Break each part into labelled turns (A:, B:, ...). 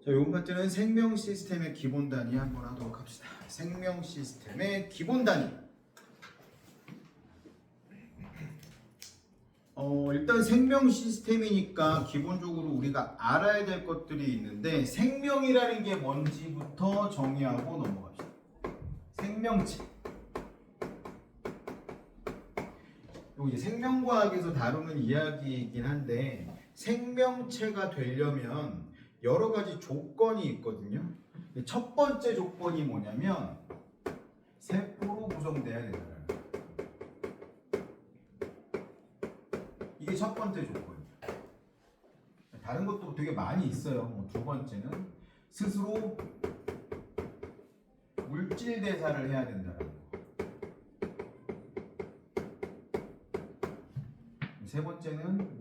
A: 자, 이번 파트는 생명 시스템의 기본 단위 한번 하도록 합시다. 생명 시스템의 기본 단위. 일단 생명 시스템이니까 기본적으로 우리가 알아야 될 것들이 있는데 생명이라는 게 뭔지부터 정의하고 넘어갑시다. 생명체. 이거 이제 생명과학에서 다루는 이야기이긴 한데 생명체가 되려면 여러 가지 조건이 있거든요. 첫 번째 조건이 뭐냐면 세포로 구성돼야 된다. 이게 첫 번째 조건이에요. 다른 것도 되게 많이 있어요. 두 번째는 스스로 물질 대사를 해야 된다는 거. 세 번째는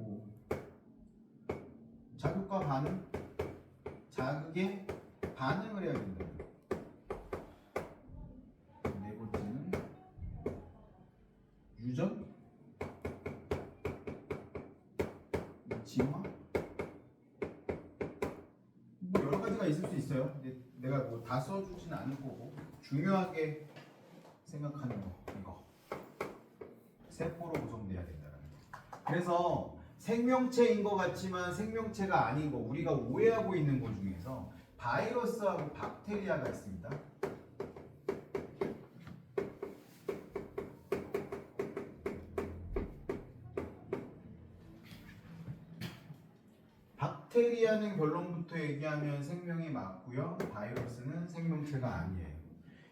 A: 자극과 반응, 자극에 반응을 해야 된다. 네 번째는 유전, 진화, 여러 가지가 있을 수 있어요. 근데 내가 다 써주진 않을 거고 중요하게 생각하는 거 이거 세포로 구성돼야 된다는 거. 그래서 생명체인 것 같지만 생명체가 아닌 거 우리가 오해하고 있는 것 중에서 바이러스하고 박테리아가 있습니다. 박테리아는 결론부터 얘기하면 생명이 맞고요. 바이러스는 생명체가 아니에요.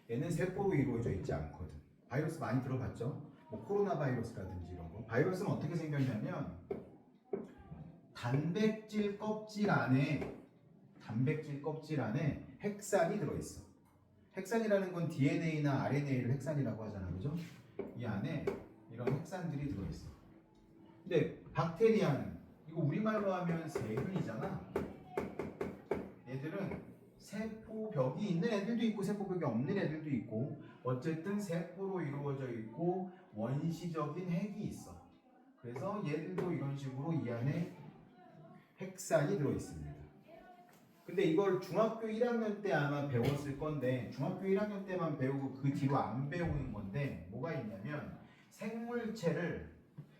A: 얘는 세포로 이루어져 있지 않거든. 바이러스 많이 들어봤죠? 코로나 바이러스라든지 이런 거. 바이러스는 어떻게 생겼냐면 단백질 껍질 안에 핵산이 들어있어. 핵산이라는 건 DNA나 RNA를 핵산이라고 하잖아, 그죠? 이 안에 이런 핵산들이 들어있어. 근데 박테리아는 이거 우리말로 하면 세균이잖아. 얘들은 세포벽이 있는 애들도 있고 세포벽이 없는 애들도 있고 어쨌든 세포로 이루어져 있고 원시적인 핵이 있어. 그래서 얘들도 이런 식으로 이 안에 핵산이 들어있습니다. 근데 이걸 중학교 1학년 때 아마 배웠을 건데 중학교 1학년 때만 배우고 그 뒤로 안 배우는 건데 뭐가 있냐면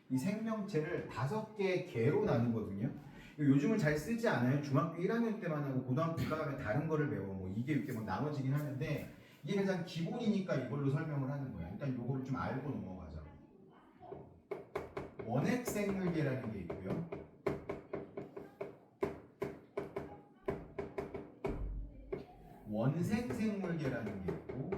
A: 이 생명체를 5개의 개로 나누거든요. 요즘은 잘 쓰지 않아요. 중학교 1학년 때만 하고 고등학교 가면 다른 거를 배워. 2개, 6개 나눠지긴 하는데 이게 가장 기본이니까 이걸로 설명을 하는 거야. 일단 요거를 좀 알고 넘어가자. 원핵 생물계라는 게 있고요. 원생 생물계라는 게 있고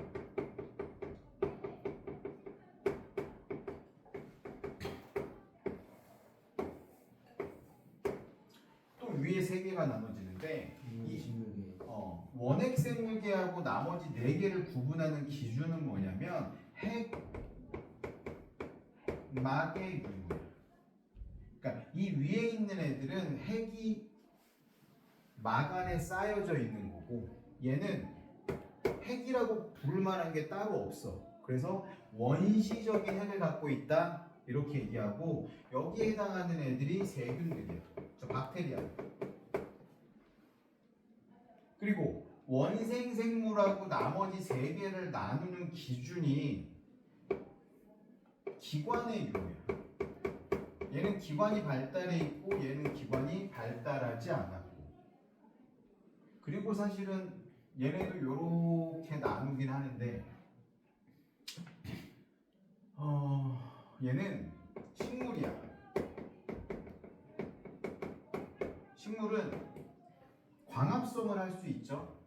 A: 또 위에 3개가 나눠지는데 원핵 생물계하고 나머지 4개를 구분하는 기준은 뭐냐면 핵막의 유무야. 그러니까 이 위에 있는 애들은 핵이 막 안에 쌓여져 있는 거고 얘는 핵이라고 부를 만한 게 따로 없어. 그래서 원시적인 핵을 갖고 있다 이렇게 얘기하고 여기에 해당하는 애들이 세균들이야. 저 박테리아. 그리고 원생 생물하고 나머지 3개를 나누는 기준이 기관의 유무야. 얘는 기관이 발달해 있고 얘는 기관이 발달하지 않았고 그리고 사실은 얘네도 이렇게 나누긴 하는데 얘는 식물이야. 식물은 광합성을 할 수 있죠.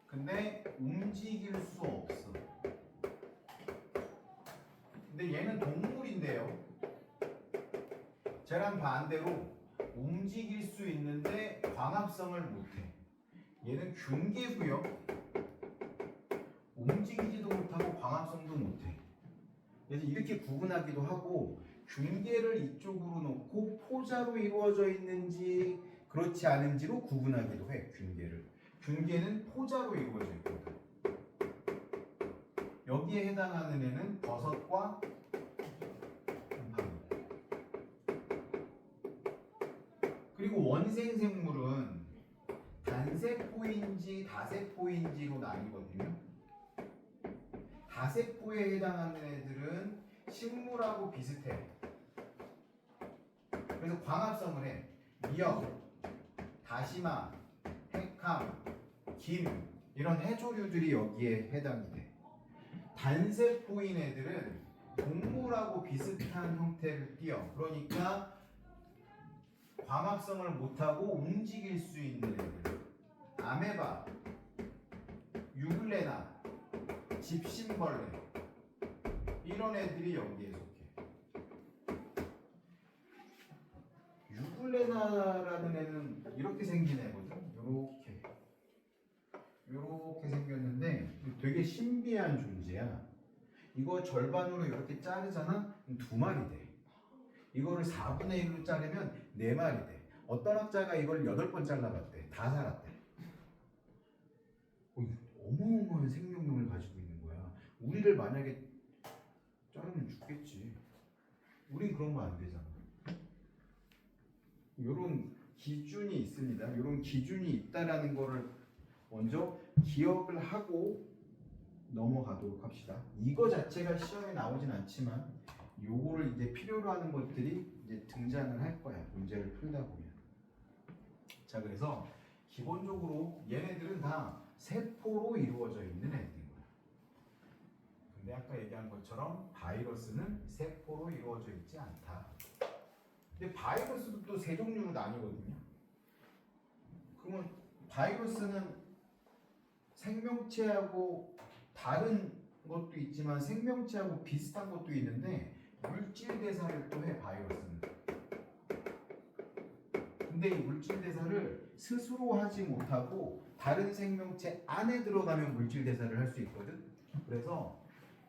A: 근데 움직일 수 없어. 근데 얘는 동물인데요. 쟤랑 반대로 움직일 수 있는데 광합성을 못해. 얘는 균계고요. 움직이지도 못하고 광합성도 못해. 그래서 이렇게 구분하기도 하고 균계를 이쪽으로 놓고 포자로 이루어져 있는지 그렇지 않은지로 구분하기도 해. 균계는 포자로 이루어져 있거든. 여기에 해당하는 애는 버섯과 곰팡이. 그리고 원생생물은 단세포인지 다세포인지로 나뉘거든요. 다세포에 해당하는 애들은 식물하고 비슷해. 그래서 광합성을 해. 미역, 다시마, 핵함, 김 이런 해조류들이 여기에 해당이 돼. 단세포인 애들은 동물하고 비슷한 형태를 띠어. 그러니까 광합성을 못하고 움직일 수 있는 애들. 아메바, 유글레나, 집신벌레 이런 애들이 여기에 속해. 유글레나라는 애는 이렇게 생긴 애거든. 요렇게 생겼는데 되게 신비한 존재야. 이거 절반으로 이렇게 자르잖아? 그럼 2마리 돼. 이거를 4분의 1로 자르면 4마리 돼. 어떤 학자가 이걸 8번 잘라봤대. 다 살았대. 어마어마한 생명력을 가지고 있는 거야. 우리를 만약에 자르면 죽겠지. 우린 그런 거 안 되잖아. 이런 기준이 있습니다. 이런 기준이 있다라는 거를 먼저 기억을 하고 넘어가도록 합시다. 이거 자체가 시험에 나오진 않지만 요거를 이제 필요로 하는 것들이 이제 등장을 할 거야. 문제를 풀다 보면. 자, 그래서 기본적으로 얘네들은 다 세포로 이루어져 있는 애들인 거야. 근데 아까 얘기한 것처럼 바이러스는 세포로 이루어져 있지 않다. 근데 바이러스도 또 3종류로 나뉘거든요. 그러면 바이러스는 생명체하고 다른 것도 있지만 생명체하고 비슷한 것도 있는데 물질 대사를 또 해, 바이러스는. 근데 이 물질 대사를 스스로 하지 못하고 다른 생명체 안에 들어가면 물질 대사를 할 수 있거든. 그래서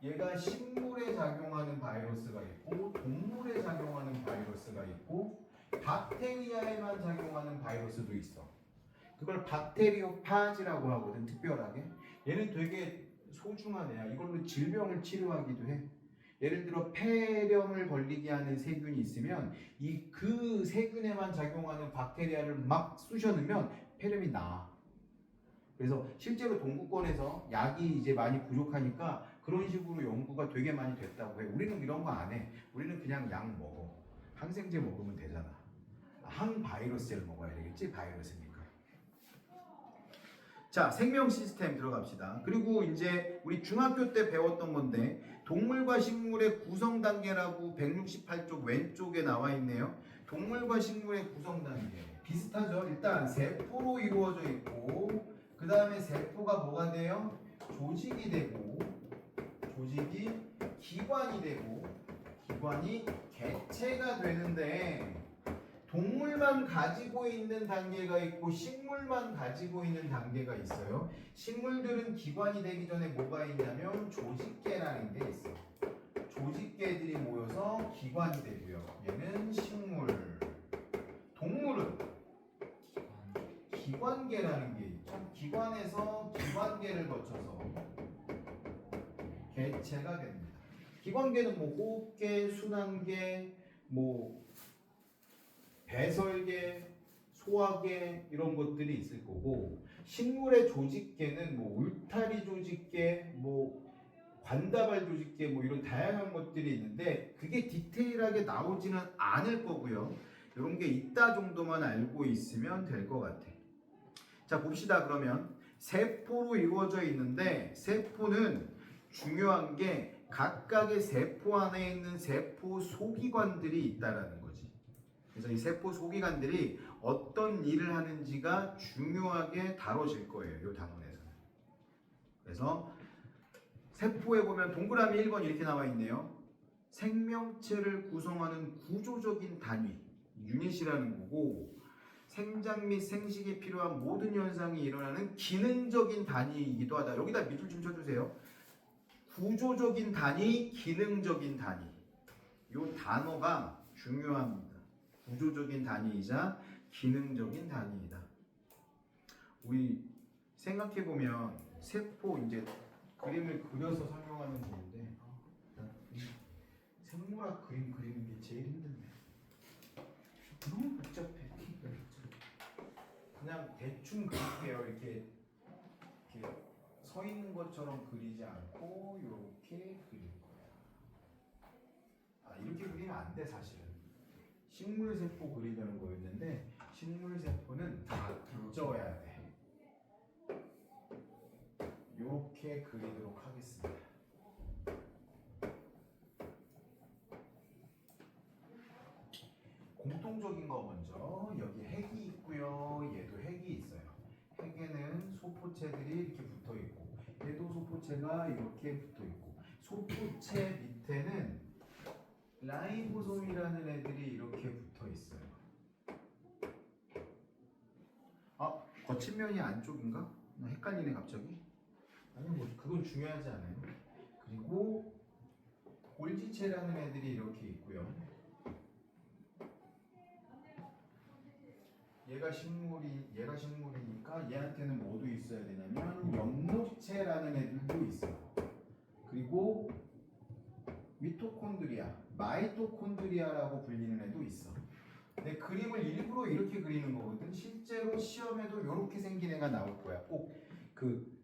A: 얘가 식물에 작용하는 바이러스가 있고 동물에 작용하는 바이러스가 있고 박테리아에만 작용하는 바이러스도 있어. 그걸 박테리오파지라고 하거든. 특별하게. 얘는 되게 소중한 애야. 이걸로 질병을 치료하기도 해. 예를 들어 폐렴을 걸리게 하는 세균이 있으면 그 세균에만 작용하는 박테리아를 막 쑤셔넣으면 폐렴이 나. 그래서 실제로 동구권에서 약이 이제 많이 부족하니까 그런 식으로 연구가 되게 많이 됐다고 해. 우리는 이런 거 안 해. 우리는 그냥 약 먹어. 항생제 먹으면 되잖아. 항바이러스제를 먹어야 되겠지? 바이러스니까. 자, 생명 시스템 들어갑시다. 그리고 이제 우리 중학교 때 배웠던 건데 동물과 식물의 구성 단계라고 168쪽 왼쪽에 나와 있네요. 동물과 식물의 구성 단계 비슷하죠. 일단 세포로 이루어져 있고 그 다음에 세포가 뭐가 돼요? 조직이 되고 조직이 기관이 되고 기관이 개체가 되는데 동물만 가지고 있는 단계가 있고 식물만 가지고 있는 단계가 있어요. 식물들은 기관이 되기 전에 뭐가 있냐면 조직계라는 게 있어. 조직계들이 모여서 기관이 되고요. 얘는 식물. 동물은 기관계라는 게 있죠. 기관에서 기관계를 거쳐서 개체가 됩니다. 기관계는 뭐 호흡계, 순환계, 뭐 배설계, 소화계 이런 것들이 있을 거고 식물의 조직계는 뭐 울타리 조직계, 뭐 관다발 조직계 뭐 이런 다양한 것들이 있는데 그게 디테일하게 나오지는 않을 거고요. 이런 게 있다 정도만 알고 있으면 될 것 같아. 자, 봅시다. 그러면 세포로 이루어져 있는데 세포는 중요한 게 각각의 세포 안에 있는 세포 소기관들이 있다라는 거지. 그래서 이 세포 소기관들이 어떤 일을 하는지가 중요하게 다뤄질 거예요. 이 단원에서는. 그래서 세포에 보면 동그라미 1번 이렇게 나와 있네요. 생명체를 구성하는 구조적인 단위, 유닛이라는 거고 생장 및 생식에 필요한 모든 현상이 일어나는 기능적인 단위이기도 하다. 여기다 밑줄 좀 쳐주세요. 구조적인 단위, 기능적인 단위. 이 단어가 중요합니다. 구조적인 단위이자 기능적인 단위이다. 우리 생각해보면 세포 이제 그림을 그려서 설명하면 되는데 생물학 그림 그리는 게 제일 힘든데 너무 복잡해. 대충 그릴게요. 이렇게 서 있는 것처럼 그리지 않고 이렇게 그릴 거야. 아, 이렇게 그리면 안 돼 사실은. 식물세포 그리려는 거였는데 식물세포는 다 빗져야 돼. 이렇게 그리도록 하겠습니다. 공통적인 거 먼저. 여기 핵이 있고요. 얘도 핵이 있어요. 핵에는 소포체들이 이렇게 붙어 있고 얘도 소포체가 이렇게 붙어 있고 소포체 밑에는 라이보솜이라는 애들이 이렇게 붙어 있어요. 아, 거친 면이 안쪽인가? 나 헷갈리네 갑자기. 아니 뭐 그건 중요하지 않아요. 그리고 골지체라는 애들이 이렇게 있고요. 얘가 식물이니까 얘한테는 뭐도 있어야 되냐면 엽록체라는 애들도 있어요. 그리고 미토콘드리아, 마이토콘드리아라고 불리는 애도 있어. 근데 그림을 일부러 이렇게 그리는 거거든. 실제로 시험에도 이렇게 생긴 애가 나올 거야. 꼭 그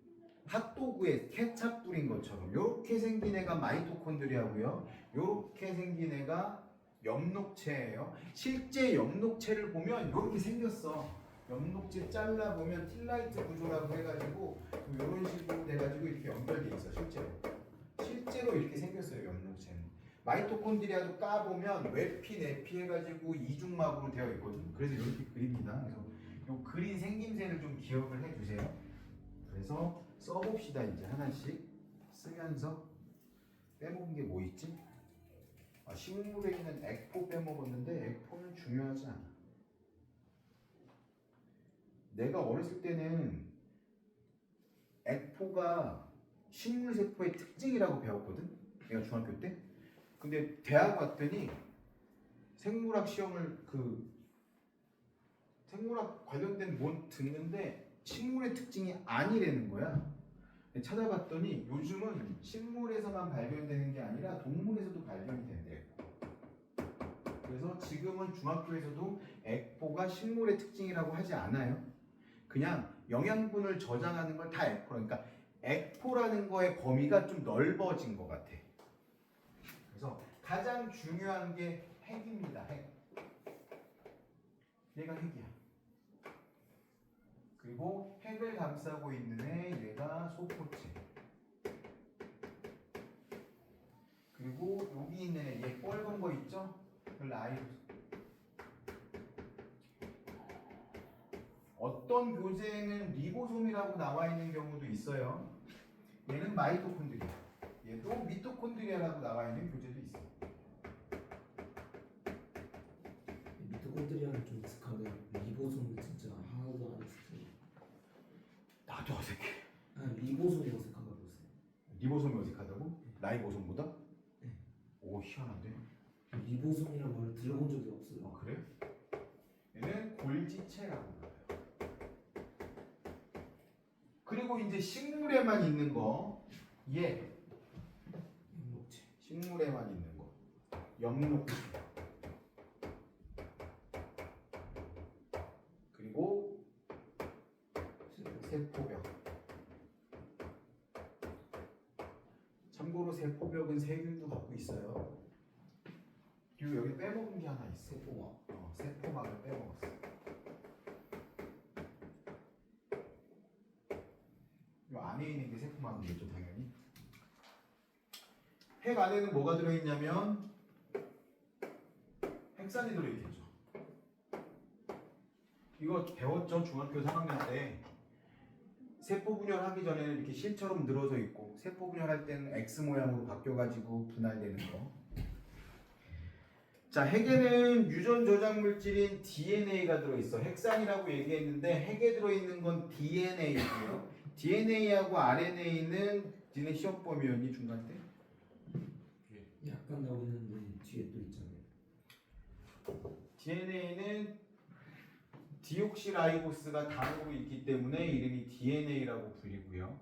A: 핫도그에 케찹 뿌린 것처럼 이렇게 생긴 애가 마이토콘드리아고요. 이렇게 생긴 애가 엽록체예요. 실제 엽록체를 보면 이렇게 생겼어. 엽록체 잘라보면 틸라이트 구조라고 해가지고 이런 식으로 돼가지고 이렇게 연결돼 있어. 실제로 이렇게 생겼어요. 엽록체는. 마이토콘드리아도 까보면 외피 내피 해가지고 이중막으로 되어 있거든. 그래서 이렇게 그립니다. 그래서 이 그린 생김새를 좀 기억을 해주세요. 그래서 써봅시다. 이제 하나씩 쓰면서 빼먹은 게 뭐 있지? 아, 식물에 있는 액포 빼먹었는데 액포는 중요하지 않아. 내가 어렸을 때는 액포가 식물세포의 특징이라고 배웠거든. 내가 중학교 때. 근데 대학 왔더니 생물학 시험을 생물학 관련된 뭘 듣는데 식물의 특징이 아니라는 거야. 찾아봤더니 요즘은 식물에서만 발견되는 게 아니라 동물에서도 발견이 된대. 그래서 지금은 중학교에서도 액포가 식물의 특징이라고 하지 않아요. 그냥 영양분을 저장하는 걸 다 액포라. 그러니까 액포라는 거의 범위가 좀 넓어진 것 같아. 그래서 가장 중요한 게 핵입니다. 핵. 얘가 핵이야. 그리고 핵을 감싸고 있는 애 얘가 소포체. 그리고 여기 있는 애 얘 빨간 거 있죠? 라이보솜. 어떤 교재에는 리보솜이라고 나와 있는 경우도 있어요. 얘는 마이토콘드리아. 얘도 미토콘드리아라고 나와 있는 교재도 있어.
B: 미토콘드리아는 좀 익숙한데 리보솜은 진짜 하나도 안 익숙해요.
A: 나도 어색해.
B: 아, 리보솜이 어색한가 보세요.
A: 리보솜이 어색하다고? 라이보솜보다?
B: 네.
A: 오, 희한한데?
B: 리보솜이란 말을 들어본 적이 없어요.
A: 아, 그래? 얘는 골지체라고 불러요. 그리고 이제 식물에만 있는 거, 얘
B: 엽록체.
A: 식물에만 있는 거, 엽록체. 그리고 세포벽. 참고로 세포벽은 세 줄도 갖고 있어요. 그리고 여기 빼먹은 게 하나 있어.
B: 세포막.
A: 세포막을 빼먹었어. 이 안에 있는 게 세포막이겠죠, 당연히. 핵 안에는 뭐가 들어있냐면 핵산이 들어있겠죠. 이거 배웠죠, 중학교 3학년 때. 세포 분열하기 전에는 이렇게 실처럼 늘어져 있고 세포 분열할 때는 X 모양으로 바뀌어가지고 분할되는 거. 자, 핵에는 유전 저장 물질인 DNA가 들어있어. 핵산이라고 얘기했는데 핵에 들어있는 건 DNA고요. DNA하고 RNA는 니네 시험 범위였니 중간 때?
B: 약간 나오는데 뒤에 또 있잖아요.
A: DNA는 디옥시라이보스가 단으로 있기 때문에 이름이 DNA라고 불리고요.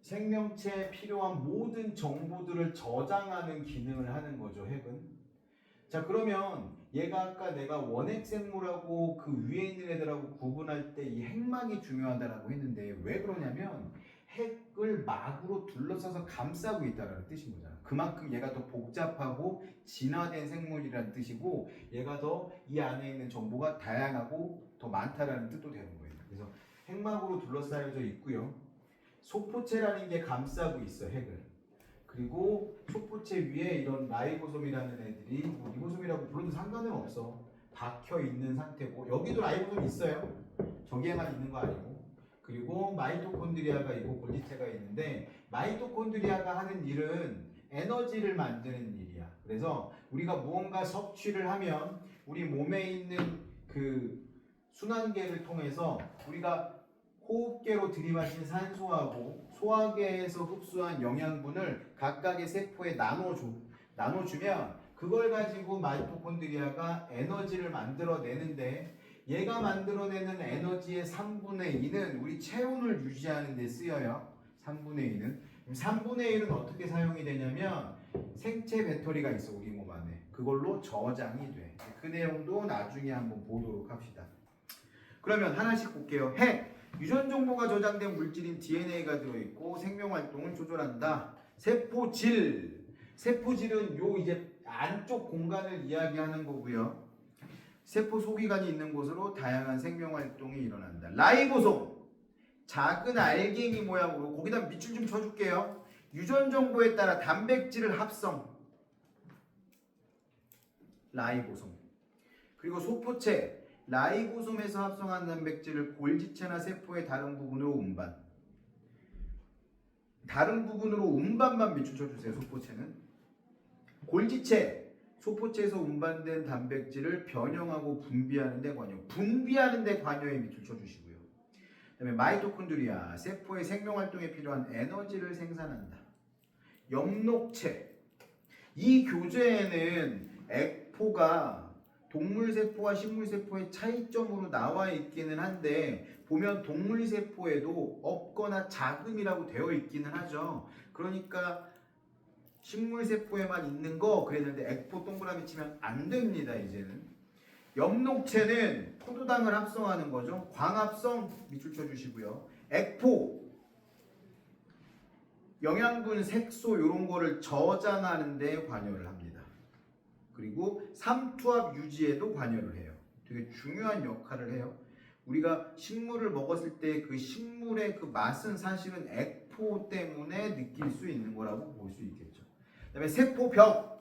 A: 생명체에 필요한 모든 정보들을 저장하는 기능을 하는 거죠, 핵은. 자 그러면 얘가 아까 내가 원핵 생물하고 그 위에 있는 애들하고 구분할 때 이 핵막이 중요하다라고 했는데 왜 그러냐면 핵을 막으로 둘러싸서 감싸고 있다라는 뜻인 거잖아. 그만큼 얘가 더 복잡하고 진화된 생물이라는 뜻이고 얘가 더 이 안에 있는 정보가 다양하고 더 많다라는 뜻도 되는 거예요. 그래서 핵막으로 둘러싸여져 있고요. 소포체라는 게 감싸고 있어 핵을. 그리고 소포체 위에 이런 라이보솜이라는 애들이 뭐 리보솜이라고 불러도 상관은 없어. 박혀 있는 상태고 여기도 라이보솜 있어요. 저기에만 있는 거 아니고. 그리고 마이토콘드리아가 있고 골지체가 있는데 마이토콘드리아가 하는 일은 에너지를 만드는 일이야. 그래서 우리가 무언가 섭취를 하면 우리 몸에 있는 그 순환계를 통해서 우리가 호흡계로 들이마신 산소하고 소화계에서 흡수한 영양분을 각각의 세포에 나눠주면 그걸 가지고 마이토콘드리아가 에너지를 만들어내는데 얘가 만들어내는 에너지의 3분의 2는 우리 체온을 유지하는 데 쓰여요. 3분의 2는. 3분의 1은 어떻게 사용이 되냐면 생체 배터리가 있어 우리 몸 안에. 그걸로 저장이 돼. 그 내용도 나중에 한번 보도록 합시다. 그러면 하나씩 볼게요. 핵. 유전 정보가 저장된 물질인 DNA가 들어있고 생명 활동을 조절한다. 세포질. 세포질은 요 이제 안쪽 공간을 이야기하는 거고요. 세포 소기관이 있는 곳으로 다양한 생명 활동이 일어난다. 라이보솜. 작은 알갱이 모양으로 거기다 밑줄 좀 쳐줄게요. 유전 정보에 따라 단백질을 합성. 라이보솜. 그리고 소포체. 라이보솜에서 합성한 단백질을 골지체나 세포의 다른 부분으로 운반. 다른 부분으로 운반만 밑줄 쳐주세요. 소포체는. 골지체. 소포체에서 운반된 단백질을 변형하고 분비하는 데 관여. 분비하는 데 관여에 밑줄 쳐주시고요. 그 다음에 마이토콘드리아. 세포의 생명활동에 필요한 에너지를 생산한다. 엽록체. 이 교재에는 액포가 동물세포와 식물세포의 차이점으로 나와 있기는 한데 보면 동물세포에도 없거나 작음이라고 되어 있기는 하죠. 그러니까 식물세포에만 있는 거 그랬는데 액포 동그라미 치면 안 됩니다. 이제는. 엽록체는 포도당을 합성하는 거죠. 광합성 밑줄 쳐주시고요. 액포 영양분, 색소 이런 거를 저장하는 데 관여를 합니다. 그리고 삼투압 유지에도 관여를 해요. 되게 중요한 역할을 해요. 우리가 식물을 먹었을 때 그 식물의 그 맛은 사실은 액포 때문에 느낄 수 있는 거라고 볼 수 있겠죠. 그다음에 세포벽.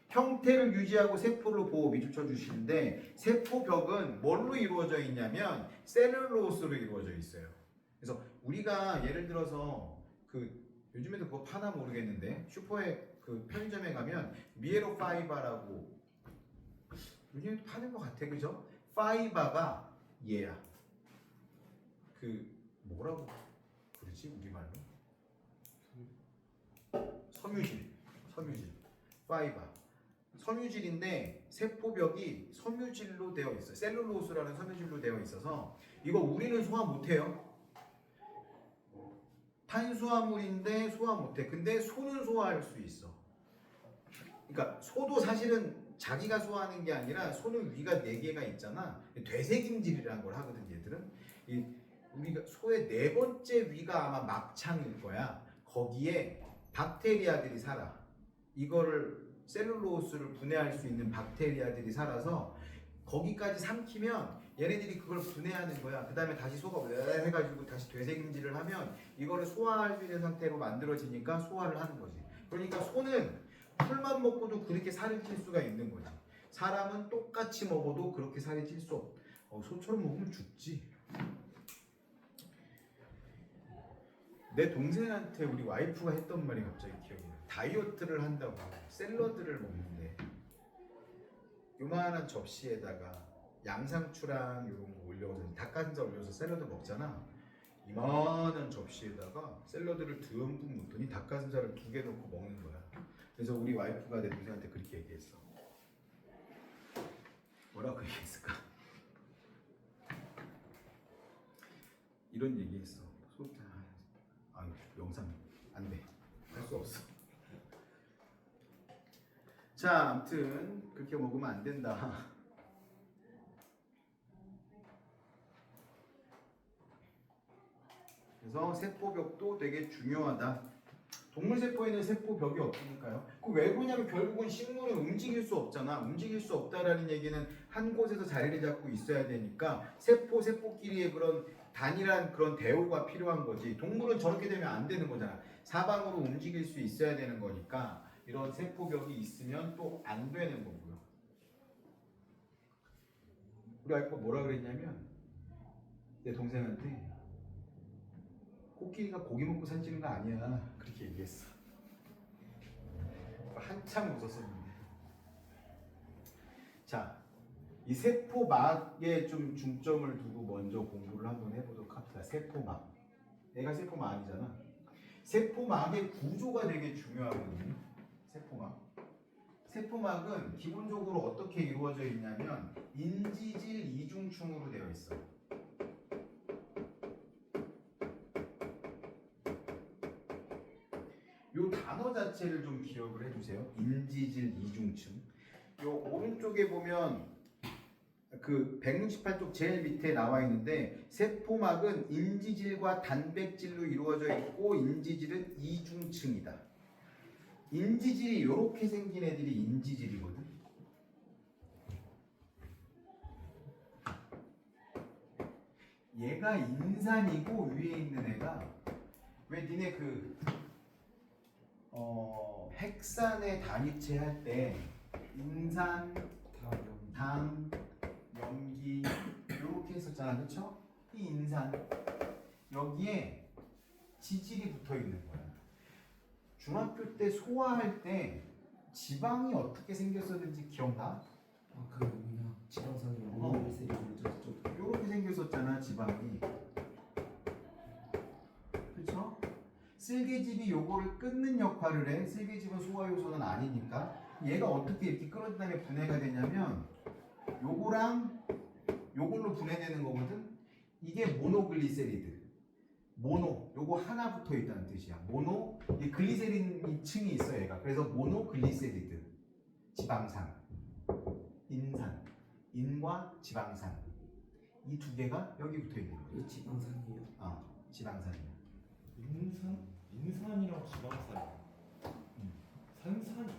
A: 형태를 유지하고 세포를 보호 밑줄 쳐주시는데 세포벽은 뭘로 이루어져 있냐면 셀룰로스로 이루어져 있어요. 그래서 우리가 예를 들어서 그 요즘에도 그거 파나 모르겠는데 슈퍼에 그 편의점에 가면 미에로 파이바라고 요즘에도 파는 것 같아. 그죠? 파이바가 얘야. 그 뭐라고 그러지 우리말로? 섬유질. 파이바. 섬유질인데 세포벽이 섬유질로 되어 있어요. 셀룰로스라는 섬유질로 되어 있어서 이거 우리는 소화 못해요. 탄수화물인데 소화 못해. 근데 소는 소화할 수 있어. 그러니까 소도 사실은 자기가 소화하는 게 아니라 소는 위가 4개가 있잖아. 되새김질이라는 걸 하거든 얘들은. 우리가 소의 4번째 위가 아마 막창일 거야. 거기에 박테리아들이 살아. 이거를 셀룰로스를 분해할 수 있는 박테리아들이 살아서 거기까지 삼키면 얘네들이 그걸 분해하는 거야. 그 다음에 다시 소가 해가지고 다시 되새김질을 하면 이거를 소화할 수 있는 상태로 만들어지니까 소화를 하는 거지. 그러니까 소는 풀만 먹고도 그렇게 살이 찔 수가 있는 거지. 사람은 똑같이 먹어도 그렇게 살이 찔 수 없. 소처럼 먹으면 죽지. 내 동생한테 우리 와이프가 했던 말이 갑자기 기억이 나. 다이어트를 한다고 샐러드를 먹는데 요만한 접시에다가 양상추랑 이런 거 올려서 닭가슴살 올려서 샐러드 먹잖아. 이만한 접시에다가 샐러드를 듬뿍 넣더니 닭가슴살을 2개 넣고 먹는 거야. 그래서 우리 와이프가 내 동생한테 그렇게 얘기했어. 뭐라고 얘기했을까? 이런 얘기했어. 영상 안 돼. 할 수 없어. 자, 아무튼 그렇게 먹으면 안 된다. 그래서 세포벽도 되게 중요하다. 동물세포에는 세포벽이 없으니까요. 그 왜 그러냐면 결국은 식물은 움직일 수 없잖아. 움직일 수 없다라는 얘기는 한 곳에서 자리를 잡고 있어야 되니까 세포끼리의 그런 단일한 그런 대우가 필요한 거지. 동물은 저렇게 되면 안 되는 거잖아. 사방으로 움직일 수 있어야 되는 거니까 이런 세포벽이 있으면 또 안 되는 거고요. 우리 아이가 뭐라 그랬냐면 내 동생한테 코끼리가 고기 먹고 살찌는 거 아니야. 그렇게 얘기했어. 한참 웃었었는데. 자, 이 세포막에 좀 중점을 두고 먼저 공부를 한번 해보도록 합시다. 세포막. 얘가 세포막 아니잖아. 세포막의 구조가 되게 중요하거든요. 세포막. 세포막은 기본적으로 어떻게 이루어져 있냐면 인지질 이중층으로 되어 있어. 요 단어 자체를 좀 기억을 해주세요. 인지질 이중층. 요 오른쪽에 보면 그 168쪽 제일 밑에 나와 있는데 세포막은 인지질과 단백질로 이루어져 있고 인지질은 이중층이다. 인지질이 이렇게 생긴 애들이 인지질이거든. 얘가 인산이고 위에 있는 애가 왜 니네 그 핵산의 단위체 할 때 인산, 당, 염기 이렇게 했었잖아, 그렇죠? 이 인산 여기에 지질이 붙어 있는 거야. 중학교 때 소화할 때 지방이 어떻게 생겼었는지 기억나?
B: 아, 그 뭐냐 지방산이 모노글리세린 어쩌고저쩌고
A: 이렇게 생겼었잖아, 지방이. 그렇죠? 쓸개즙이 요거를 끊는 역할을 해. 쓸개즙은 소화 요소는 아니니까. 얘가 어떻게 이렇게 끊어진 다음에 분해가 되냐면 요거랑 요걸로 분해되는 거거든. 이게 모노글리세리드. 모노, 요거 하나 붙어 있다는 뜻이야. 모노, 이 글리세린 층이 있어 얘가. 그래서 모노글리세리드. 지방산, 인산, 인과 지방산. 이 두 개가 여기 붙어 있는 거야.
B: 이 지방산이에요.
A: 지방산이야.
C: 인산이랑 지방산. 산산이.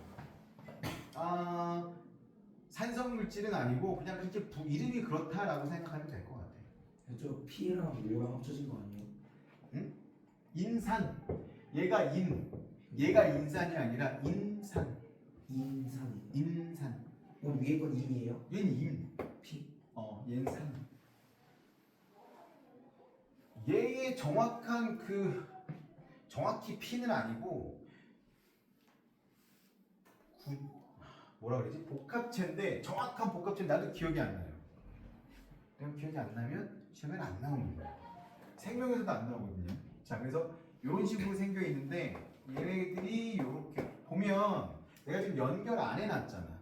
A: 산성 물질은 아니고 그냥 그렇게 이름이 그렇다라고 생각하면 될 것 같아.
B: 저 P랑 O랑 합쳐진 거 아니에요?
A: 응? 인산. 얘가 얘가 인산이 아니라 인산.
B: 인산이.
A: 인산.
B: 위에 건 인이에요?
A: 얘는 인.
B: P.
A: 얘는 산. 얘의 정확한 정확히 P는 아니고 뭐라 그러지? 복합체인데 정확한 복합체 나도 기억이 안 나요. 내가 기억이 안 나면 시험에 안 나오는 거야. 생명에서도 안 나오거든요. 자, 그래서 이런 식으로 생겨 있는데 얘네들이 이렇게 보면 내가 지금 연결 안 해놨잖아.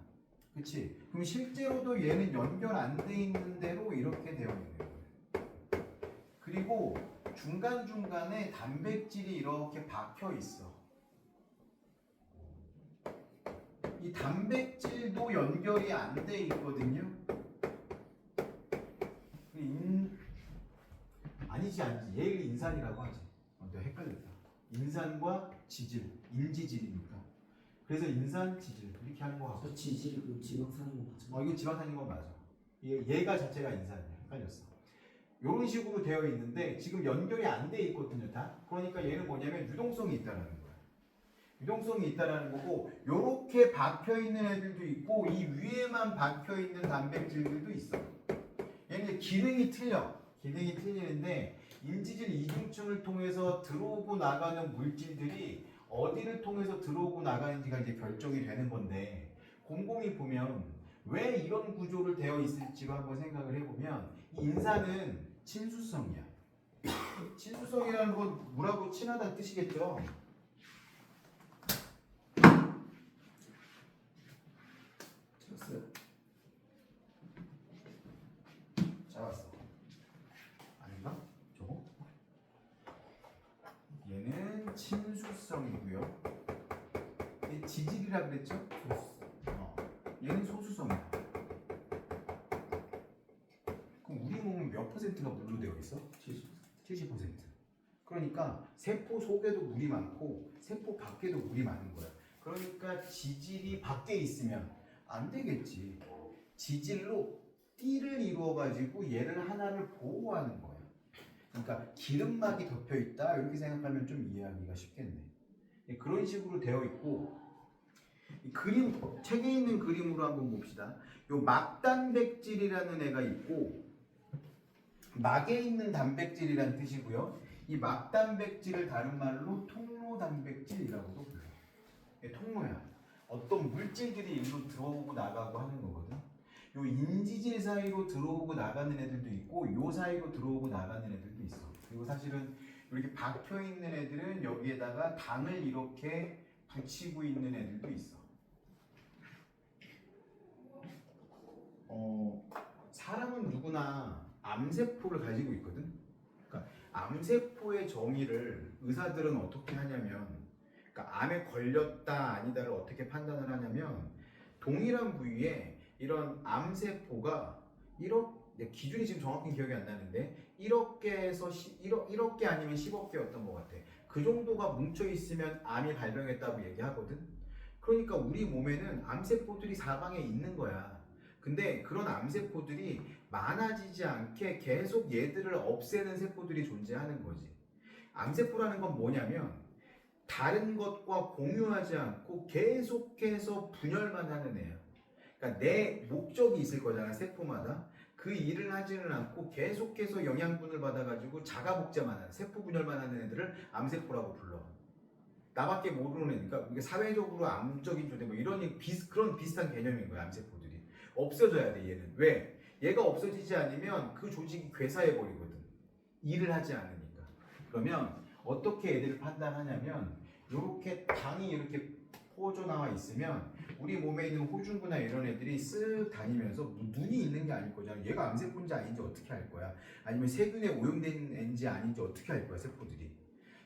A: 그치? 그럼 실제로도 얘는 연결 안 돼 있는 대로 이렇게 되어 있는 거예요. 그리고 중간중간에 단백질이 이렇게 박혀 있어. 이 단백질도 연결이 안 돼 있거든요. 아니지. 얘를 인산이라고 하지. 내가 헷갈렸다. 인산과 지질, 인지질이니까. 그래서 인산, 지질 이렇게 하는 거 같고.
B: 저 지질이 그 지방산인 거 맞죠?
A: 이거 지방산인 건 맞아. 얘가 자체가 인산이야. 헷갈렸어. 이런 식으로 되어 있는데 지금 연결이 안 돼 있거든요, 다. 그러니까 얘는 뭐냐면 유동성이 있다라는 거야. 유동성이 있다라는 거고, 요렇게 박혀 있는 애들도 있고 이 위에만 박혀 있는 단백질들도 있어. 얘는 기능이 틀려. 기능이 틀리는데 인지질 이중층을 통해서 들어오고 나가는 물질들이 어디를 통해서 들어오고 나가는지가 이제 결정이 되는 건데, 곰곰이 보면 왜 이런 구조를 되어 있을지로 한번 생각을 해보면 이 인산은 친수성이야. 친수성이라는 건 물하고 친하다는 뜻이겠죠.
B: 찾았어요.
A: 잡았어. 아닌가? 저거? 얘는 친수성이고요. 얘 지질이라 그랬죠? 얘는 소수성이야. 그럼 우리 몸은 몇 퍼센트가 물로 되어 있어? 70%. 그러니까 세포 속에도 물이 많고 세포 밖에도 물이 많은 거야. 그러니까 지질이 밖에 있으면 안 되겠지. 지질로 띠를 이루어 가지고 얘를 하나를 보호하는 거야. 그러니까 기름막이 덮여 있다 이렇게 생각하면 좀 이해하기가 쉽겠네. 그런 식으로 되어 있고 이 그림 책에 있는 그림으로 한번 봅시다. 요 막단백질이라는 애가 있고 막에 있는 단백질이란 뜻이고요. 이 막단백질을 다른 말로 통로단백질이라고도 불러요. 이게 통로야. 어떤 물질들이 일로 들어오고 나가고 하는 거거든. 요 인지질 사이로 들어오고 나가는 애들도 있고 요 사이로 들어오고 나가는 애들도 있어. 그리고 사실은 이렇게 박혀 있는 애들은 여기에다가 당을 이렇게 붙이고 있는 애들도 있어. 사람은 누구나 암세포를 가지고 있거든. 그러니까 암세포의 정의를 의사들은 어떻게 하냐면, 그러니까 암에 걸렸다 아니다를 어떻게 판단을 하냐면 동일한 부위에 이런 암세포가 기준이 지금 정확히 기억이 안 나는데 1억 개에서 1억 개 아니면 10억 개였던 것 같아. 그 정도가 뭉쳐 있으면 암이 발병했다고 얘기하거든. 그러니까 우리 몸에는 암세포들이 사방에 있는 거야. 근데 그런 암세포들이 많아지지 않게 계속 얘들을 없애는 세포들이 존재하는 거지. 암세포라는 건 뭐냐면 다른 것과 공유하지 않고 계속해서 분열만 하는 애야. 그러니까 내 목적이 있을 거잖아, 세포마다. 그 일을 하지는 않고 계속해서 영양분을 받아가지고 자가 복제만 하는, 세포 분열만 하는 애들을 암세포라고 불러. 나밖에 모르는 애니까 그러니까 사회적으로 암적인 존재 뭐 이런 그런 비슷한 개념인 거야, 암세포들이. 없어져야 돼, 얘는. 왜? 얘가 없어지지 않으면 그 조직이 괴사해 버리거든. 일을 하지 않으니까. 그러면 어떻게 애들을 판단하냐면 이렇게 당이 이렇게 퍼져 나와 있으면 우리 몸에 있는 호중구나 이런 애들이 쓱 다니면서 눈이 있는 게 아닐 거잖아. 얘가 암세포인지 아닌지 어떻게 알 거야? 아니면 세균에 오염된 애인지 아닌지 어떻게 알 거야, 세포들이.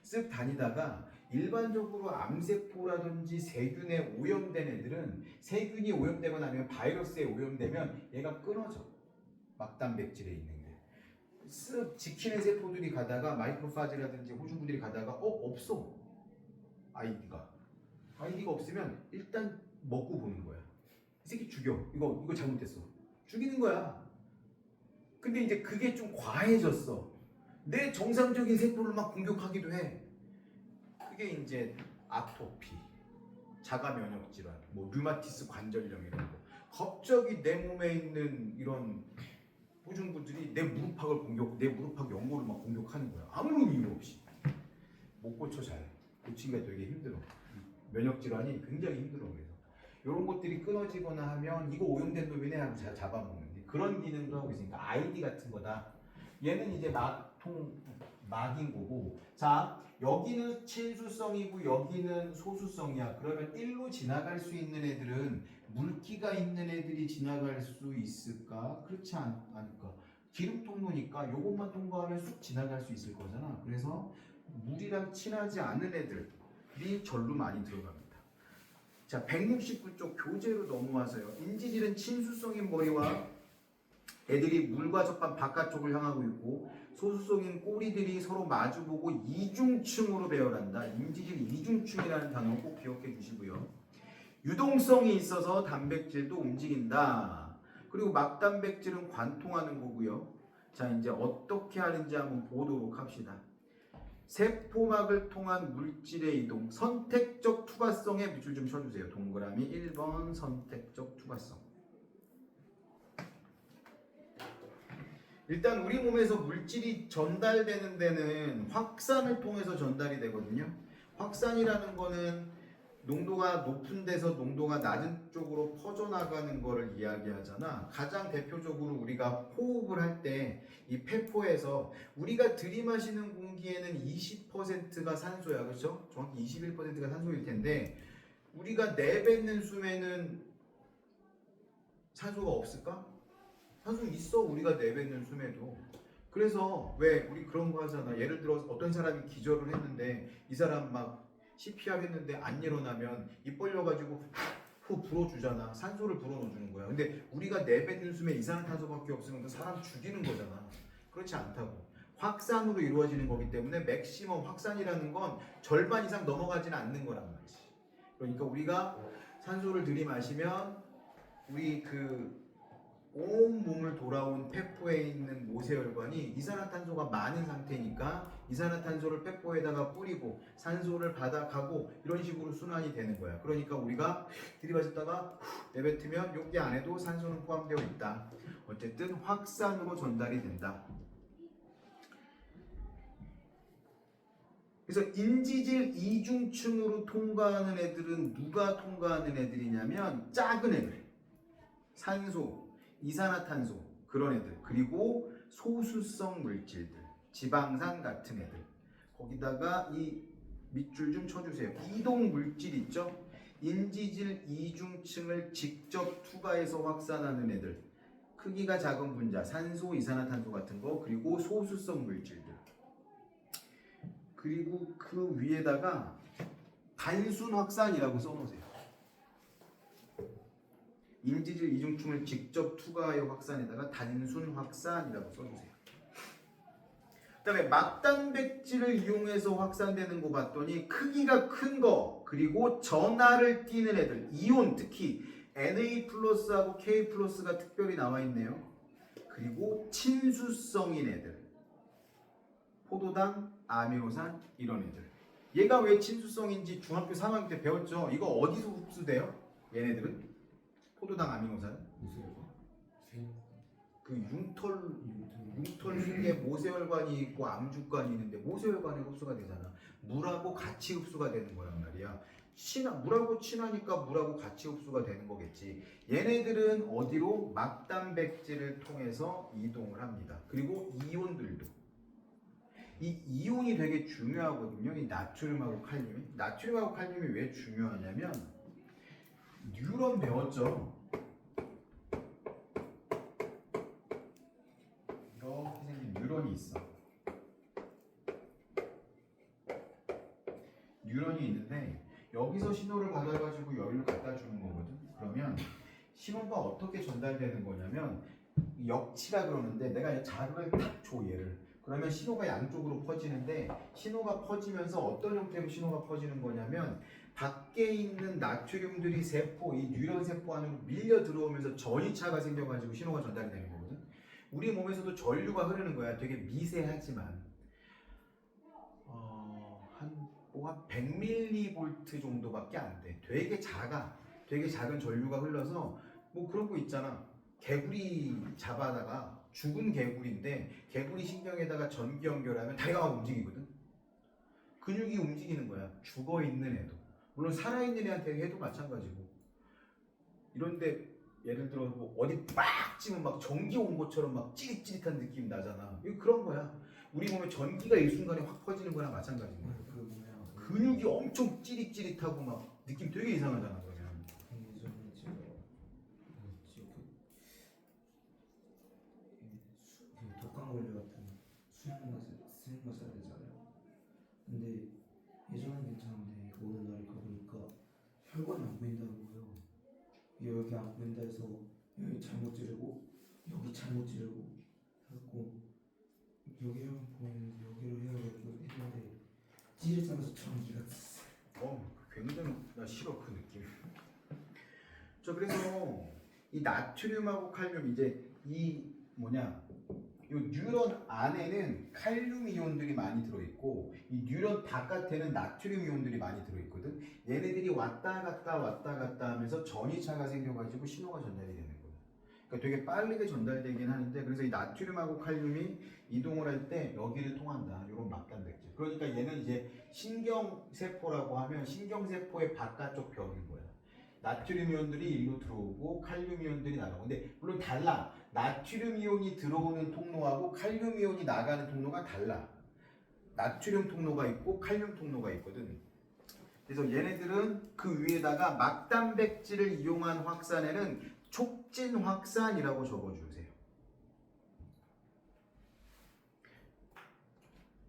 A: 쓱 다니다가 일반적으로 암세포라든지 세균에 오염된 애들은 세균이 오염되거나 아니면 바이러스에 오염되면 얘가 끊어져. 막단백질에 있는 게. 쓱 지키는 세포들이 가다가 마이크로파지라든지 호중구들이 가다가 없어. 아이디가 없으면 일단 먹고 보는 거야. 이 새끼 죽여. 이거 잘못됐어. 죽이는 거야. 근데 이제 그게 좀 과해졌어. 내 정상적인 세포를 막 공격하기도 해. 그게 이제 아토피, 자가 면역 질환, 뭐 류마티스 관절염 이런 거. 갑자기 내 몸에 있는 이런 호중구들이 내 무릎팍 연골을 막 공격하는 거야. 아무런 이유 없이. 못 고쳐 잘. 고치기가 되게 힘들어. 면역 질환이 굉장히 힘들어. 그래서 이런 것들이 끊어지거나 하면 이거 오염된 놈이네 하고 잡아먹는 그런 기능도 하고 있으니까 아이디 같은 거다. 얘는 이제 막인 거고. 자, 여기는 친수성이고 여기는 소수성이야. 그러면 1로 지나갈 수 있는 애들은 물기가 있는 애들이 지나갈 수 있을까? 그렇지 않을까? 기름 통로니까 요것만 통과하면 쑥 지나갈 수 있을 거잖아. 그래서 물이랑 친하지 않은 애들이 절로 많이 들어갑니다. 자, 169쪽 교재로 넘어와서요. 인지질은 친수성인 머리와 애들이 물과 접한 바깥쪽을 향하고 있고 소수성인 꼬리들이 서로 마주보고 이중층으로 배열한다. 인지질 이중층이라는 단어 꼭 기억해 주시고요. 유동성이 있어서 단백질도 움직인다. 그리고 막단백질은 관통하는 거고요. 자, 이제 어떻게 하는지 한번 보도록 합시다. 세포막을 통한 물질의 이동, 선택적 투과성에 밑줄 좀 쳐주세요. 동그라미 1번 선택적 투과성. 일단 우리 몸에서 물질이 전달되는 데는 확산을 통해서 전달이 되거든요. 확산이라는 거는 농도가 높은 데서 농도가 낮은 쪽으로 퍼져나가는 거를 이야기하잖아. 가장 대표적으로 우리가 호흡을 할 때 이 폐포에서 우리가 들이마시는 공기에는 20%가 산소야. 그렇죠? 정확히 21%가 산소일 텐데 우리가 내뱉는 숨에는 산소가 없을까? 산소 있어. 우리가 내뱉는 숨에도. 그래서 왜 우리 그런 거 하잖아. 예를 들어서 어떤 사람이 기절을 했는데 이 사람 막 CPR 했는데 안 일어나면 입 벌려가지고 후 불어주잖아. 산소를 불어넣어주는 거야. 근데 우리가 내뱉는 숨에 이산화탄소밖에 없으면 그 사람 죽이는 거잖아. 그렇지 않다고. 확산으로 이루어지는 거기 때문에 맥시멈 확산이라는 건 절반 이상 넘어가지는 않는 거란 말이지. 그러니까 우리가 산소를 들이마시면 우리 그 온 몸을 돌아온 폐포에 있는 모세혈관이 이산화탄소가 많은 상태니까 이산화탄소를 폐포에다가 뿌리고 산소를 받아가고 이런 식으로 순환이 되는 거야. 그러니까 우리가 들이마셨다가 내뱉으면 여기 안에도 산소는 포함되어 있다. 어쨌든 확산으로 전달이 된다. 그래서 인지질 이중층으로 통과하는 애들은 누가 통과하는 애들이냐면 작은 애들, 산소, 이산화탄소 그런 애들, 그리고 소수성 물질들, 지방산 같은 애들. 거기다가 이 밑줄 좀 쳐주세요. 이동 물질 있죠? 인지질 이중층을 직접 투과해서 확산하는 애들, 크기가 작은 분자, 산소, 이산화탄소 같은 거, 그리고 소수성 물질들. 그리고 그 위에다가 단순 확산이라고 써놓으세요. 인지질 이중층을 직접 투과하여 확산에다가 단순 확산이라고 써주세요. 그 다음에 막단백질을 이용해서 확산되는 거 봤더니 크기가 큰 거, 그리고 전하를 띠는 애들, 이온 특히 Na 플러스하고 K 플러스가 특별히 나와 있네요. 그리고 친수성인 애들, 포도당, 아미노산 이런 애들. 얘가 왜 친수성인지 중학교 3학년 때 배웠죠. 이거 어디서 흡수돼요? 얘네들은? 포도당, 아미노산. 그 융털 속에 모세혈관이 있고 암주관이 있는데 모세혈관에 흡수가 되잖아. 물하고 같이 흡수가 되는 거란 말이야. 물하고 친하니까 물하고 같이 흡수가 되는 거겠지. 얘네들은 어디로? 막단백질을 통해서 이동을 합니다. 그리고 이온들도. 이 이온이 되게 중요하거든요. 이 나트륨하고 칼륨이. 나트륨하고 칼륨이 왜 중요하냐면 뉴런 배웠죠. 이렇게 생긴 뉴런이 있어. 뉴런이 있는데 여기서 신호를 받아가지고 여기로 갖다 주는 거거든. 그러면 신호가 어떻게 전달되는 거냐면 역치라 그러는데 내가 자극을 탁 줘 얘를. 그러면 신호가 양쪽으로 퍼지는데 신호가 퍼지면서 어떤 형태로 신호가 퍼지는 거냐면 밖에 있는 나트륨들이 세포, 이 뉴런 세포 안으로 밀려 들어오면서 전이차가 생겨가지고 신호가 전달이 되는 거거든. 우리 몸에서도 전류가 흐르는 거야. 되게 미세하지만 한 100mV 정도밖에 안 돼. 되게 작아. 되게 작은 전류가 흘러서 뭐 그런 거 있잖아. 개구리 잡아다가 죽은 개구리인데 개구리 신경에다가 전기 연결하면 다리가 막 움직이거든. 근육이 움직이는 거야. 죽어 있는 애도. 물론 살아있는 애한테 해도 마찬가지고. 이런데 예를 들어 뭐 어디 빡 찌면 막 전기 온 것처럼 막 찌릿찌릿한 느낌 나잖아. 이거 그런 거야. 우리 몸에 전기가 일순간에 확 퍼지는 거랑 마찬가지인 거야. 근육이 엄청 찌릿찌릿하고 막 느낌 되게 이상하잖아. 그러면.
B: 독감 걸려갖고 수행 마셔야 되잖아요. 근데 예전엔 괜찮은데 어느 날에 가보니까 혈관이 안 보인다는 거예요. 여기 안 보인다 해서 여기 잘못 찌르고 여기 잘못 찌르고 해갖고 여기 혈관 보이는데 여기로 해가지고 했는데 찌르자마자 전기가
A: 굉장히 나 싫어 그 느낌. 저 그래서 이 나트륨하고 칼륨 이제 이 뭐냐 이 뉴런 안에는 칼륨 이온들이 많이 들어있고 이 뉴런 바깥에는 나트륨 이온들이 많이 들어있거든. 얘네들이 왔다 갔다 하면서 전이차가 생겨가지고 신호가 전달이 되는 거야. 그러니까 되게 빠르게 전달되긴 하는데 그래서 이 나트륨하고 칼륨이 이동을 할 때 여기를 통한다. 이런 막단백질. 그러니까 얘는 이제 신경세포라고 하면 신경세포의 바깥쪽 벽인 거야. 나트륨 이온들이 일로 들어오고 칼륨 이온들이 나가고. 근데 물론 달라. 나트륨 이온이 들어오는 통로하고 칼륨 이온이 나가는 통로가 달라. 나트륨 통로가 있고 칼륨 통로가 있거든. 그래서 얘네들은 그 위에다가 막단백질을 이용한 확산에는 촉진 확산이라고 적어주세요.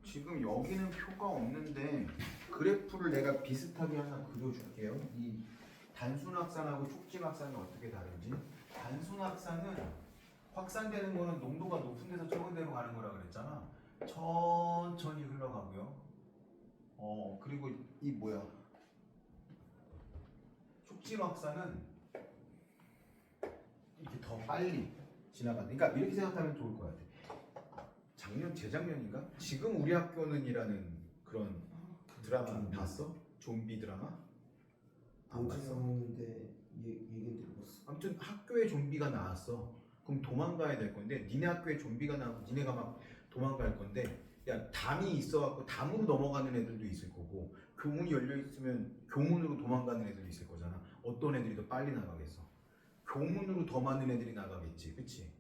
A: 지금 여기는 표가 없는데 그래프를 내가 비슷하게 하나 그려줄게요. 이 단순 확산하고 촉진 확산이 어떻게 다른지. 단순 확산은 확산되는 거는 농도가 높은 데서 적은 데로 가는 거라 그랬잖아. 천천히 흘러가고요. 그리고 이 뭐야? 촉진 확산은 이렇게 더 빨리 지나간다. 그러니까 이렇게 생각하면 좋을 것 같아. 재작년인가? 지금 우리 학교는이라는 그런 드라마 봤어? 좀비 드라마? 안
B: 보진
A: 봤어?
B: 않았는데 얘기 들어봤어.
A: 아무튼 학교에 좀비가 나왔어. 그럼 도망가야 될 건데 니네 학교에 좀비가 나고 니네가 막 도망갈 건데 야 담이 있어갖고 담으로 넘어가는 애들도 있을 거고 교문이 열려 있으면 교문으로 도망가는 애들도 있을 거잖아. 어떤 애들이 더 빨리 나가겠어? 교문으로 더 많은 애들이 나가겠지, 그치?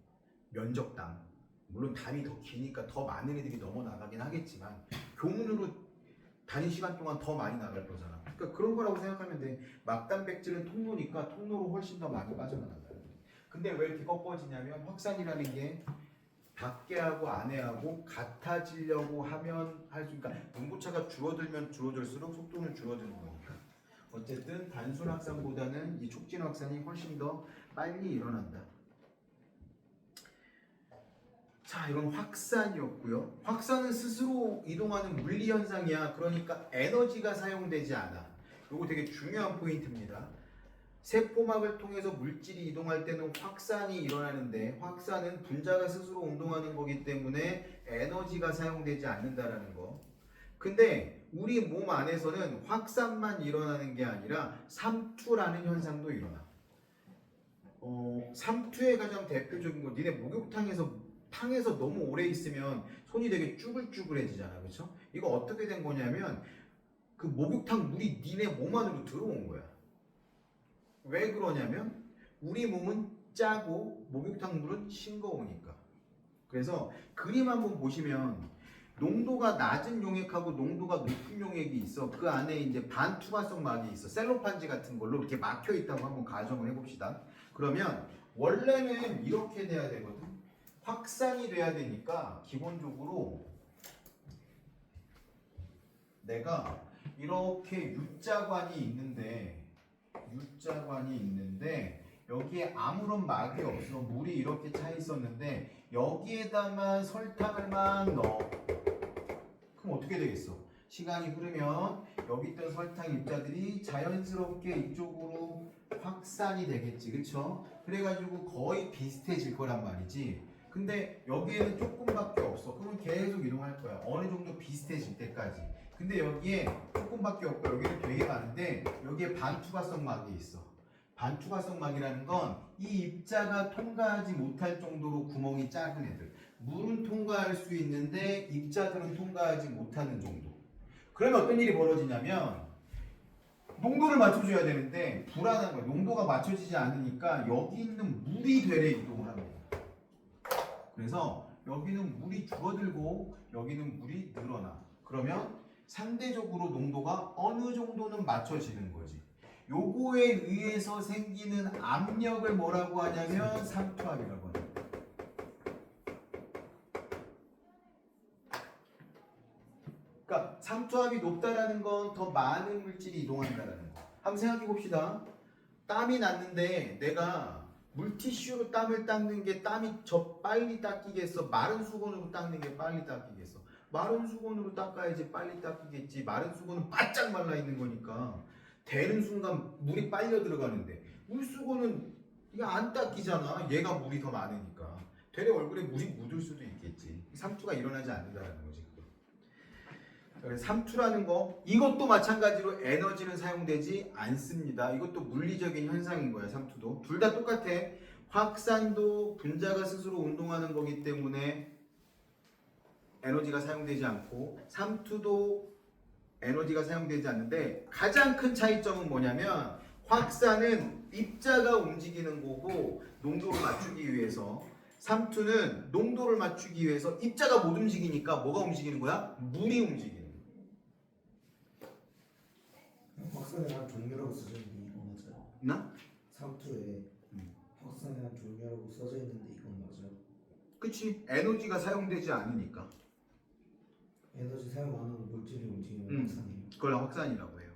A: 면적담 물론 담이 더 기니까 더 많은 애들이 넘어 나가긴 하겠지만 교문으로 단위 시간 동안 더 많이 나갈 거잖아. 그러니까 그런 거라고 생각하면 돼. 막단백질은 통로니까 통로로 훨씬 더 많이 빠져나간다. 근데 왜 이렇게 꺾어지냐면 확산이라는 게 밖에 하고 안에 하고 같아지려고 하면 할 수, 그러니까 분포차가 줄어들면 줄어들수록 속도는 줄어드는 거니까. 어쨌든 단순 확산보다는 이 촉진 확산이 훨씬 더 빨리 일어난다. 자, 이건 확산이었고요. 확산은 스스로 이동하는 물리 현상이야. 그러니까 에너지가 사용되지 않아. 이거 되게 중요한 포인트입니다. 세포막을 통해서 물질이 이동할 때는 확산이 일어나는데 확산은 분자가 스스로 운동하는 거기 때문에 에너지가 사용되지 않는다라는 거. 근데 우리 몸 안에서는 확산만 일어나는 게 아니라 삼투라는 현상도 일어나. 삼투의 가장 대표적인 거 니네 탕에서 너무 오래 있으면 손이 되게 쭈글쭈글해지잖아. 그렇죠? 이거 어떻게 된 거냐면 그 목욕탕 물이 니네 몸 안으로 들어온 거야. 왜 그러냐면 우리 몸은 짜고 목욕탕 물은 싱거우니까. 그래서 그림 한번 보시면 농도가 낮은 용액하고 농도가 높은 용액이 있어. 그 안에 이제 반투과성 막이 있어. 셀로판지 같은 걸로 이렇게 막혀 있다고 한번 가정을 해봅시다. 그러면 원래는 이렇게 돼야 되거든. 확산이 돼야 되니까 기본적으로 내가 이렇게 U자관이 있는데 여기에 아무런 막이 없어. 물이 이렇게 차 있었는데 여기에다만 설탕을 막 넣어. 그럼 어떻게 되겠어? 시간이 흐르면 여기 있던 설탕 입자들이 자연스럽게 이쪽으로 확산이 되겠지. 그쵸? 그래가지고 거의 비슷해질 거란 말이지. 근데 여기에는 조금밖에 없어. 그러면 계속 이동할 거야. 어느 정도 비슷해질 때까지. 근데 여기에 조금밖에 없고 여기는 되게 많은데 여기에 반투과성 막이 있어. 반투과성 막이라는 건 이 입자가 통과하지 못할 정도로 구멍이 작은 애들. 물은 통과할 수 있는데 입자들은 통과하지 못하는 정도. 그러면 어떤 일이 벌어지냐면 농도를 맞춰줘야 되는데 불안한 거야. 농도가 맞춰지지 않으니까 여기 있는 물이 되레 이동을 합니다. 그래서 여기는 물이 줄어들고 여기는 물이 늘어나. 그러면 상대적으로 농도가 어느 정도는 맞춰지는 거지. 요거에 의해서 생기는 압력을 뭐라고 하냐면 삼투압이라고 합니다. 그러니까 삼투압이 높다라는 건 더 많은 물질이 이동한다라는 거. 한번 생각해 봅시다. 땀이 났는데 내가 물티슈로 땀을 닦는 게 땀이 빨리 닦이겠어? 마른 수건으로 닦는 게 빨리 닦이겠어? 마른 수건으로 닦아야지 빨리 닦이겠지. 마른 수건은 바짝 말라 있는 거니까 되는 순간 물이 빨려 들어가는데 물수건은 이거 안 닦이잖아. 얘가 물이 더 많으니까. 되레 얼굴에 물이 묻을 수도 있겠지. 삼투가 일어나지 않는다는 거지. 삼투라는 거 이것도 마찬가지로 에너지는 사용되지 않습니다. 이것도 물리적인 현상인 거야. 삼투도 둘 다 똑같아. 확산도 분자가 스스로 운동하는 거기 때문에 에너지가 사용되지 않고 삼투도 에너지가 사용되지 않는데 가장 큰 차이점은 뭐냐면 확산은 입자가 움직이는 거고 농도를 맞추기 위해서 삼투는 농도를 맞추기 위해서 입자가 못 움직이니까 뭐가 움직이는 거야? 물이 움직이는 거야.
B: 확산에 대한 종류라고 써져 있는데 이건 맞아요?
A: 나?
B: 삼투에 확산에 대한 종류라고 써져 있는데 이건 맞아요?
A: 그치. 에너지가 사용되지 않으니까
B: 에너지 사용 안 하고 물질이 움직이는 확산이에요.
A: 그걸 확산이라고 해요.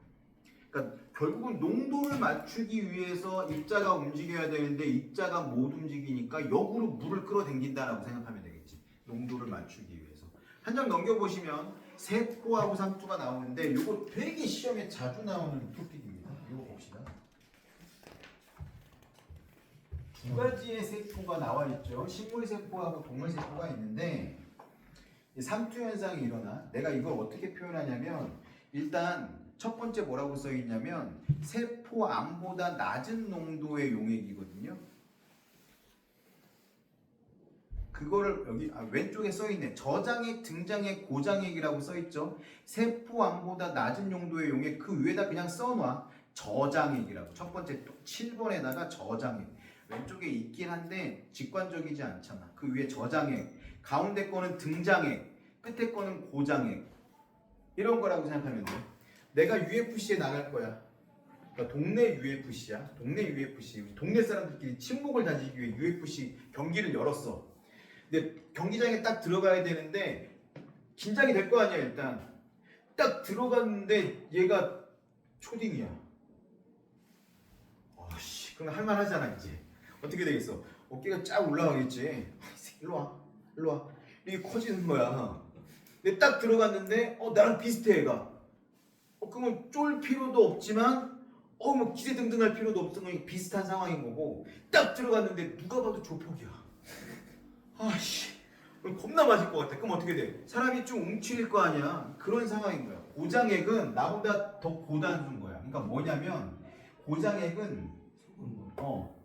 A: 그러니까 결국은 농도를 맞추기 위해서 입자가 움직여야 되는데 입자가 못 움직이니까 역으로 물을 끌어당긴다라고 생각하면 되겠지. 농도를 맞추기 위해서. 한 장 넘겨보시면 세포하고 상투가 나오는데 이거 되게 시험에 자주 나오는 토픽입니다. 이거 봅시다. 두 가지의 세포가 나와 있죠. 식물 세포하고 동물 세포가 있는데 상투 현상이 일어나. 내가 이걸 어떻게 표현하냐면 일단 첫 번째 뭐라고 써 있냐면 세포 암보다 낮은 농도의 용액이거든요. 그거를 여기 왼쪽에 써 있네. 저장액, 등장액, 고장액이라고 써 있죠. 세포 암보다 낮은 용도의 용액 그 위에다 그냥 써놔. 저장액이라고. 첫 번째 7번에다가 저장액. 왼쪽에 있긴 한데 직관적이지 않잖아. 그 위에 저장액, 가운데 거는 등장액, 끝에 거는 고장액. 이런 거라고 생각하면 돼. 내가 UFC에 나갈 거야. 그러니까 동네 UFC야. 동네 UFC. 동네 사람들끼리 친목을 다지기 위해 UFC 경기를 열었어. 근데 경기장에 딱 들어가야 되는데 긴장이 될 거 아니야. 일단 딱 들어갔는데 얘가 초딩이야. 아씨, 그럼 할만하잖아 이제. 어떻게 되겠어? 어깨가 쫙 올라가겠지. 일로 와, 일로 와. 이게 커지는 거야. 근데 딱 들어갔는데 나랑 비슷해 얘가. 그러면 쫄 필요도 없지만 뭐 기세등등할 필요도 없으면 비슷한 상황인 거고 딱 들어갔는데 누가 봐도 조폭이야. 아씨, 겁나 맞을 것 같아. 그럼 어떻게 돼? 사람이 좀 움츠릴 거 아니야. 그런 상황인 거야. 고장액은 나보다 더 고단수인 거야. 그러니까 뭐냐면 고장액은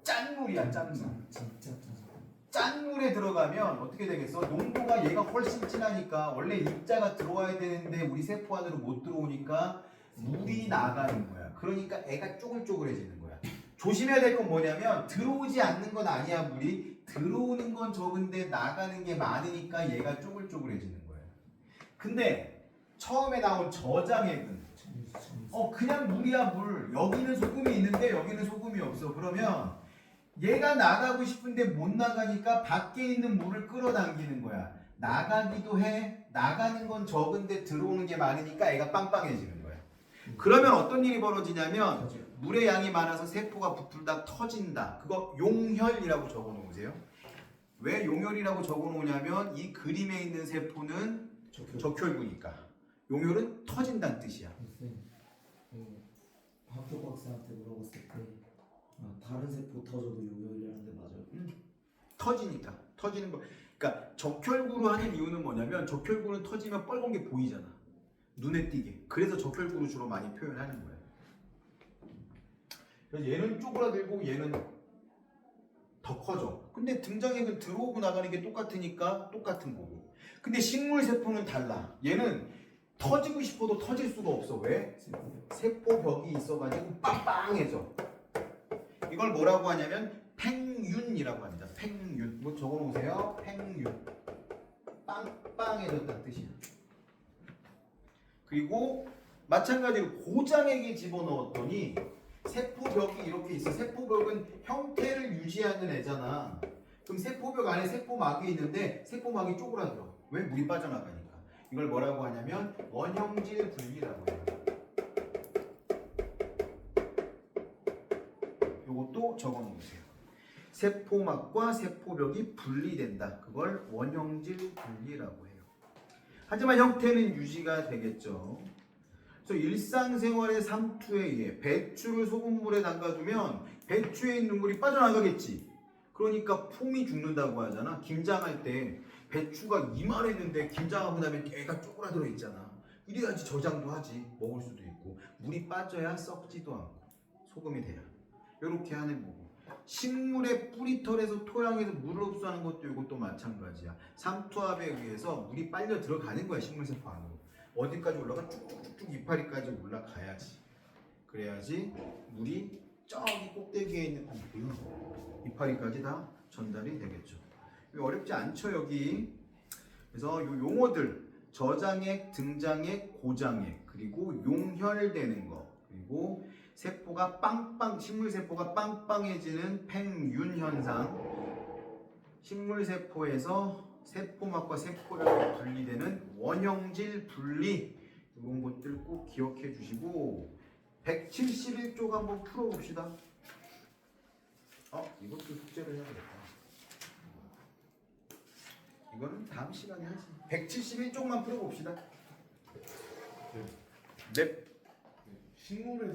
A: 짠물이야. 짠물.
B: 진짜
A: 짠물에 들어가면 어떻게 되겠어? 농도가 얘가 훨씬 진하니까 원래 입자가 들어와야 되는데 우리 세포 안으로 못 들어오니까 물이 나가는 거야. 그러니까 애가 쪼글쪼글해지는 거야. 조심해야 될 건 뭐냐면 들어오지 않는 건 아니야. 물이 들어오는 건 적은데 나가는 게 많으니까 얘가 쪼글쪼글해지는 거야. 근데 처음에 나온 저장액은 그냥 물이야 물. 여기는 소금이 있는데 여기는 소금이 없어. 그러면 얘가 나가고 싶은데 못 나가니까 밖에 있는 물을 끌어당기는 거야. 나가기도 해. 나가는 건 적은데 들어오는 게 많으니까 애가 빵빵해지는 거야. 그러면 어떤 일이 벌어지냐면 물의 양이 많아서 세포가 부풀다 터진다. 그거 용혈이라고 적어 놓으세요. 왜 용혈이라고 적어 놓으냐면 이 그림에 있는 세포는 적혈구니까. 용혈은 터진다는 뜻이야.
B: 학교 박사한테 물어봤을 때 다른 세포 터져도 용혈이라는데 맞아요?
A: 터지니까. 터지는 거. 그러니까 적혈구로 하는 이유는 뭐냐면 적혈구는 터지면 빨간 게 보이잖아. 눈에 띄게. 그래서 적혈구로 주로 많이 표현하는 거야. 그래서 얘는 쪼그라들고 얘는 더 커져. 근데 등장액은 들어오고 나가는 게 똑같으니까 똑같은 거고. 근데 식물 세포는 달라. 얘는 터지고 싶어도 터질 수가 없어. 왜? 세포벽이 있어가지고 빵빵해져. 이걸 뭐라고 하냐면 팽윤이라고 합니다. 팽윤. 이거 적어놓으세요. 팽윤. 빵빵해졌다는 뜻이야. 그리고 마찬가지로 고장액에 집어넣었더니 세포벽이 이렇게 있어. 세포벽은 형태를 유지하는 애잖아. 그럼 세포벽 안에 세포막이 있는데 세포막이 쪼그라들어. 왜? 물이 빠져나가니까. 이걸 뭐라고 하냐면 원형질 분리라고 해요. 요것도 적어놓으세요. 세포막과 세포벽이 분리된다. 그걸 원형질 분리라고 해요. 하지만 형태는 유지가 되겠죠. 그래서 일상생활의 상투에 의해 배추를 소금물에 담가두면 배추에 있는 물이 빠져나가겠지. 그러니까 폼이 죽는다고 하잖아. 김장할 때 배추가 이만했는데 김장하고 나면 애가 쪼그라들어 있잖아. 이래야지 저장도 하지. 먹을 수도 있고. 물이 빠져야 썩지도 않고 소금이 돼야. 이렇게 하는 거고. 식물의 뿌리털에서 토양에서 물을 흡수하는 것도 이것도 마찬가지야. 삼투압에 의해서 물이 빨려 들어가는 거야. 식물세포 안으로. 어디까지 올라가? 쭉쭉쭉쭉 이파리까지 올라가야지. 그래야지 물이 저기 꼭대기에 있는 이파리까지 다 전달이 되겠죠. 어렵지 않죠 여기. 그래서 요 용어들 저장액, 등장액, 고장액, 그리고 용혈되는 거, 그리고 세포가 식물세포가 빵빵해지는 팽윤 현상, 식물세포에서 세포막과 세포벽이 분리되는 원형질 분리, 이런 것들 꼭 기억해 주시고, 171쪽 한번 풀어봅시다. 이것도 숙제를 해야 되겠다. 이거는 다음 시간에 하지. 171쪽만 풀어봅시다. 네.
C: 식물에